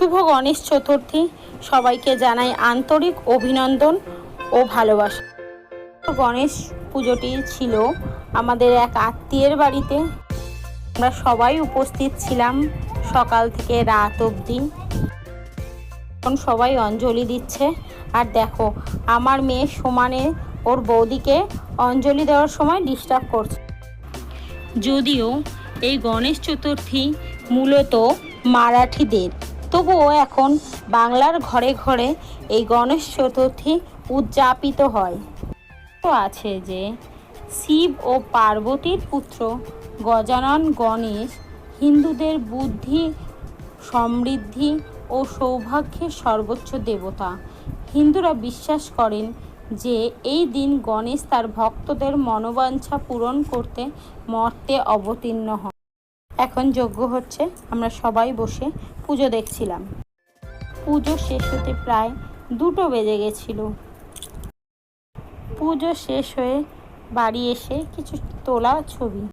শুভ গণেশ চতুর্থী। সবাইকে জানাই আন্তরিক অভিনন্দন ও ভালোবাসা। গণেশ পুজোটি ছিল আমাদের এক আত্মীয়ের বাড়িতে। আমরা সবাই উপস্থিত ছিলাম সকাল থেকে রাত অবধি। এখন সবাই অঞ্জলি দিচ্ছে। আর দেখো, আমার মেয়ে সমানে ওর বৌদিকে অঞ্জলি দেওয়ার সময় ডিস্টার্ব করছে। যদিও এই গণেশ চতুর্থী মূলত মারাঠিদের, তবুও এখন বাংলার ঘরে ঘরে এই গণেশ চতুর্থী উদযাপিত হয়। তো আছে যে শিব ও পার্বতীর পুত্র গজানন গণেশ হিন্দুদের বুদ্ধি, সমৃদ্ধি ও সৌভাগ্যের সর্বোচ্চ দেবতা। হিন্দুরা বিশ্বাস করেন যে এই দিন গণেশ তার ভক্তদের মনোবাঞ্ছা পূরণ করতে মর্তে অবতীর্ণ হন। এখন যজ্ঞ হচ্ছে, আমরা সবাই বসে পুজো দেখছিলাম। পুজো শেষ হতে প্রায় 2টো বেজে গেছিল। পুজো শেষ হয়ে বাড়ি এসে কিছু তোলা ছবি।